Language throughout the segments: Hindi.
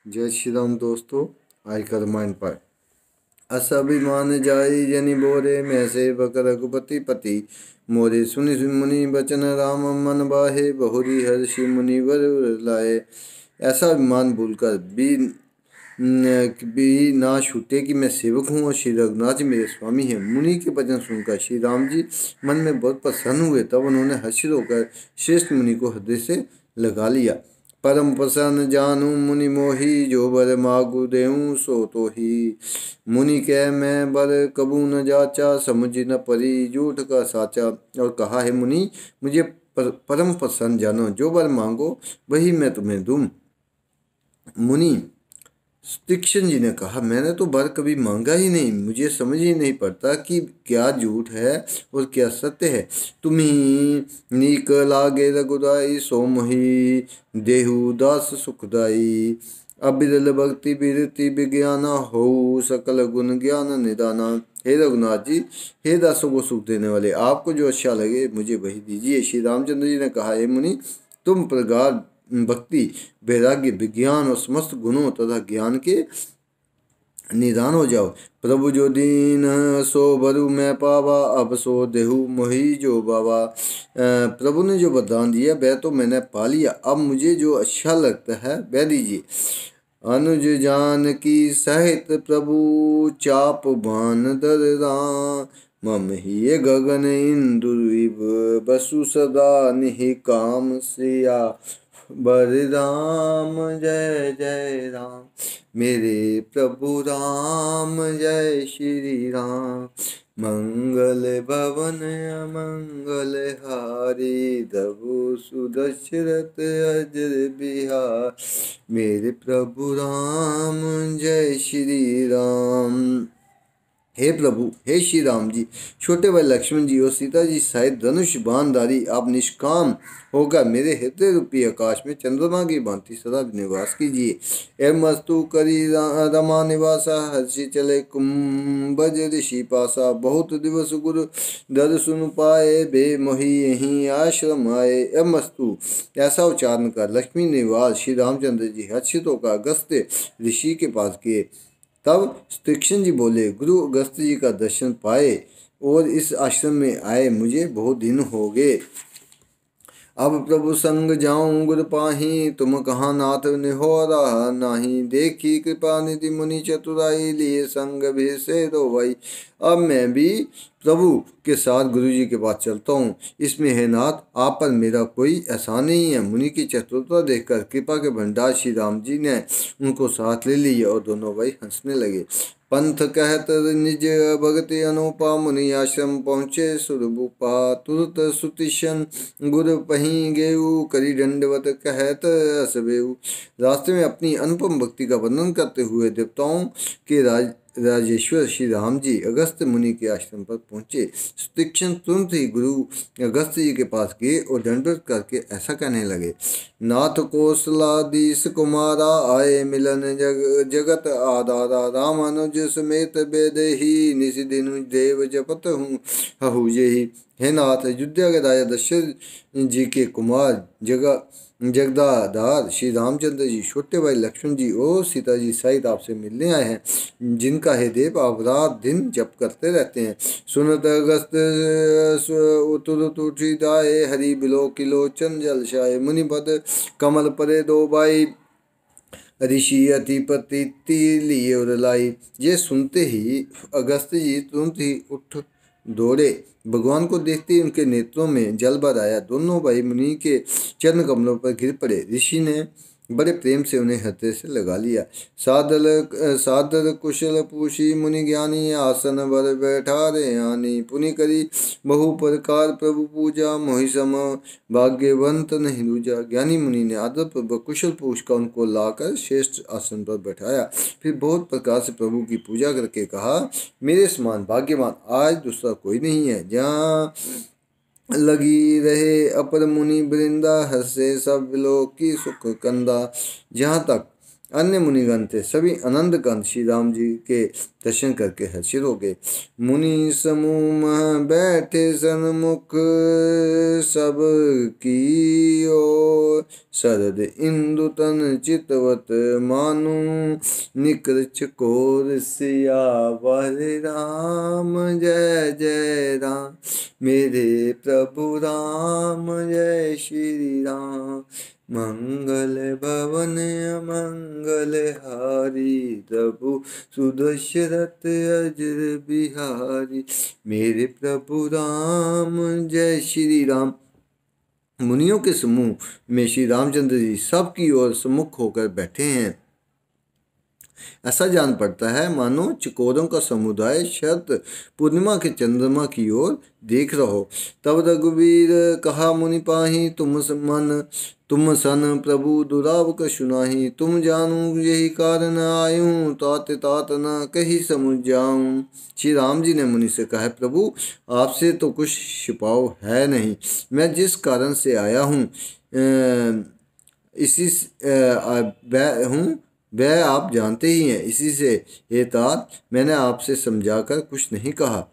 जय श्री राम दोस्तों। आज का रामायण पाठ। अस अभिमान जाई जनि बोरे, मैं सेवक रघुपति पति मोरे। सुनि मुनि बचन राम, मन बाहे बहुरी हर्षि मुनिवर लाए। ऐसा अभिमान भूलकर भी ना छूटे कि मैं सेवक हूँ और श्री रघुनाथ जी मेरे स्वामी हैं। मुनि के वचन सुनकर श्री राम जी मन में बहुत प्रसन्न हुए। तब उन्होंने हर्षित होकर श्रेष्ठ मुनि को हृदय से लगा लिया। परम प्रसन्न जानू मुनि मोही, जो बर मागु देऊं सो तो ही। मुनि कह मैं बर कबू न जाचा, समझ न परी झूठ का साचा। और कहा है मुनि, मुझे परम प्रसन्न जानो, जो बर मांगो वही मैं तुम्हें दूं। मुनि तीक्ष्ण जी ने कहा, मैंने तो वर कभी मांगा ही नहीं, मुझे समझ ही नहीं पड़ता कि क्या झूठ है और क्या सत्य है। तुम्ही नीक लागे रघुदाई, सो मोहि देहु दास सुखदाई। अबिरल भक्ति बिरति विज्ञाना, हो सकल गुण ज्ञान निदाना। हे रघुनाथ जी, हे दासों को सुख देने वाले, आपको जो अच्छा लगे मुझे वही दीजिए। श्री रामचंद्र जी ने कहा, हे मुनि, तुम प्रगाढ़ भक्ति, वैराग्य, विज्ञान और समस्त गुणों तथा ज्ञान के निदान हो जाओ। प्रभु जो दीन सो बरु मैं पावा, अब सो देहु मोहि जो बाबा। प्रभु ने जो वरदान दिया वह तो मैंने पा लिया, अब मुझे जो अच्छा लगता है वह दीजिए। अनुज जान की सहित प्रभु, चाप बान दर राम। मम ही गगन इंदु बसु सदा निहि काम सिया। बरे राम जय जय राम, मेरे प्रभु राम जय श्री राम। मंगल भवन अमंगल हारी, दबु सुदशरथ अजर बिहार। मेरे प्रभु राम जय श्री राम। हे प्रभु, हे श्री राम जी, छोटे भाई लक्ष्मण जी और सीता जी सहित धनुष बाणधारी आप निष्काम होकर मेरे हृदय रूपी आकाश में चंद्रमा की भांति सदा निवास कीजिए। एवं मस्तु करी रमा निवासा, हर्षि चले कुंभज ऋषि पासा। बहुत दिवस गुरु दर सुन पाए, बे मोहि यहीं आश्रम आए। एवं मस्तु ऐसा उच्चारण कर लक्ष्मी निवास श्री रामचंद्र जी हर्षित होकर अगस्त्य ऋषि के पास गए। तब तीक्ष्ण जी बोले, गुरु अगस्त्य जी का दर्शन पाए और इस आश्रम में आए मुझे बहुत दिन हो गए। अब प्रभु संग जाऊं गुरु पाही, तुम कहाँ नाथ निहोरा नाही। देखी कृपा निधि मुनि चतुराई, लिए संग भी से दो भाई। अब मैं भी प्रभु के साथ गुरु जी के पास चलता हूँ। इसमें है नाथ, आप पर मेरा कोई एहसान नहीं है। मुनि की चतुरता देखकर कृपा के भंडार श्री राम जी ने उनको साथ ले लिया और दोनों भाई हंसने लगे। पंथ कहत निज भगति अनुपा, मुनि आश्रम पहुँचे सुरभूपा। तुरत सुतिशन गुर पहीं गेऊ, करी दंडवत कहत असबेऊ। रास्ते में अपनी अनुपम भक्ति का वर्णन करते हुए देवताओं के राजेश्वर श्री राम जी अगस्त्य मुनि के आश्रम पर पहुँचे। तीक्ष्ण तुरंत ही गुरु अगस्त्य जी के पास गए और दंडवत करके ऐसा कहने लगे, नाथ कौशलाधीश कुमारा, आए मिलन जगत आधारा। रामानुज समेत बेदेही, निशि दिन देव जपत हूँ हहु जेहि। हे नाथ, अयोध्या के राजा दशरथ जी के कुमार जगदाधार श्री रामचंद्र जी छोटे भाई लक्ष्मण जी और सीता जी सहित आपसे मिलने आए हैं, जिनका हे देव आप रात दिन जप करते रहते हैं। सुनत अगस्त तुरत उठी जाए, हरि बिलो किलोचन जलशाए। मुनि पद कमल परे दो भाई, ऋषि अतिपति लिए और लाई। ये सुनते ही अगस्त जी तुरंत ही उठ दौड़े। भगवान को देखते ही उनके नेत्रों में जल भर आया। दोनों भाई मुनि के चरण कमलों पर गिर पड़े। ऋषि ने बड़े प्रेम से उन्हें हृदय से लगा लिया। सादर कुशल पूछी मुनि ज्ञानी, आसन बर बैठा रे आनी। पुनि करी बहु प्रकार प्रभु पूजा, मोहि सम भाग्यवंत नहीं दूजा। ज्ञानी मुनि ने आदर पूर्वक कुशल पूछकर उनको लाकर श्रेष्ठ आसन पर बैठाया। फिर बहुत प्रकार से प्रभु की पूजा करके कहा, मेरे समान भाग्यवान आज दूसरा कोई नहीं है। जहाँ लगी रहे अपर मुनि वृंदा, हर्षे सब लोक की सुख कंदा। जहाँ तक अन्य मुनिगण थे, सभी आनंद कंद श्री राम जी के दर्शन करके हर्षित हो गए। मुनि समूह मह बैठे सन्मुख सब की ओर, शरद इंदु तन चितवत मानु, निकृच कोर सियावर राम जय जय राम। मेरे प्रभु राम जय श्री राम। मंगल भवन अमंगल हारी, प्रभु सुदशरथ अजर बिहारी। मेरे प्रभु राम जय श्री राम। मुनियों के समूह में श्री रामचंद्र जी सबकी ओर सम्मुख होकर बैठे हैं। ऐसा जान पड़ता है मानो चकोरों का समुदाय शरद पूर्णिमा के चंद्रमा की ओर देख रहो। तब रघुवीर कहा मुनि पाही, तुम सन प्रभु दुराव का सुनाही। तुम जानू यही कारण आयूं, तात तात न कही समझ जाऊं। श्री राम जी ने मुनि से कहा, प्रभु आपसे तो कुछ छिपाव है नहीं। मैं जिस कारण से आया हूँ इसी हूँ वह आप जानते ही हैं। इसी से हे तात मैंने आपसे समझाकर कुछ नहीं कहा।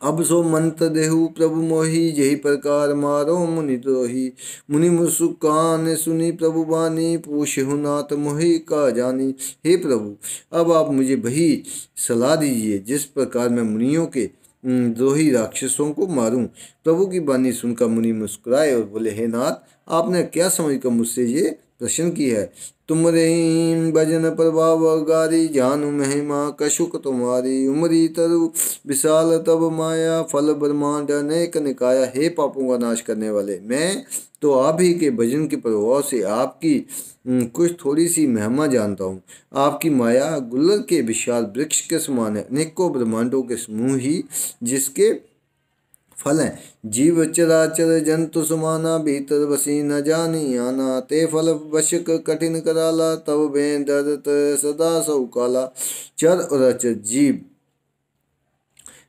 अब सो मंत्र देहु प्रभु मोहि, यही प्रकार मारो मुनि द्रोही। मुनि मुस्कान सुनी प्रभु बानी, पूछहु नाथ मोहि का जानी। हे प्रभु अब आप मुझे वही सलाह दीजिए जिस प्रकार मैं मुनियों के द्रोही राक्षसों को मारूं। प्रभु की बानी सुनकर मुनि मुस्कुराए और बोले, हे नाथ आपने क्या समझकर मुझसे ये प्रश्न की है। तुमरे भजन प्रभाव गारी, जानू महिमा कशुक तुम्हारी। उमरी तरु विशाल तब माया, फल ब्रह्मांड अनेक निकाया। हे पापों का नाश करने वाले, मैं तो आप ही के भजन के प्रभाव से आपकी कुछ थोड़ी सी महिमा जानता हूँ। आपकी माया गुल्लर के विशाल वृक्ष के समान है, अनेकों ब्रह्मांडों के समूह ही जिसके फल हैं। जीव चराचर जंतु समाना, भीतर बसी न जानी आना। ते फल वशक कठिन कराला, तब बें दरत सदा सौ काला। चर और अचर जीव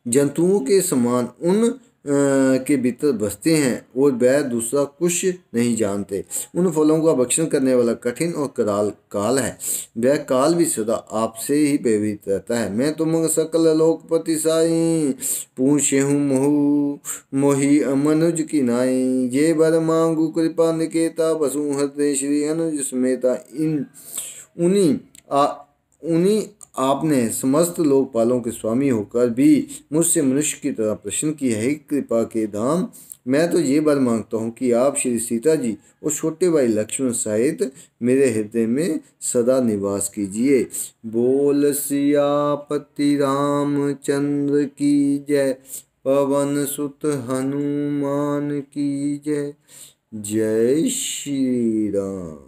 जंतुओं के समान उन के भीतर बसते हैं और वह दूसरा कुछ नहीं जानते। उन फलों का भक्षण करने वाला कठिन और कराल काल है। वह काल भी सदा आपसे ही प्रेरित रहता है। मैं तुम सकल लोकपति साई, पूछे हूँ मोहु मोहि मनुज की नाई। ये बर मांगू कृपा निकेता, बसु हृदय श्री अनुज समेता। उन्हीं आपने समस्त लोकपालों के स्वामी होकर भी मुझसे मनुष्य की तरह प्रश्न किया है। कृपा के धाम मैं तो ये बार मांगता हूँ कि आप श्री सीता जी और छोटे भाई लक्ष्मण सहित मेरे हृदय में सदा निवास कीजिए। बोल सियापति रामचंद्र की जय, पवन सुत हनुमान की जय। जय श्री राम।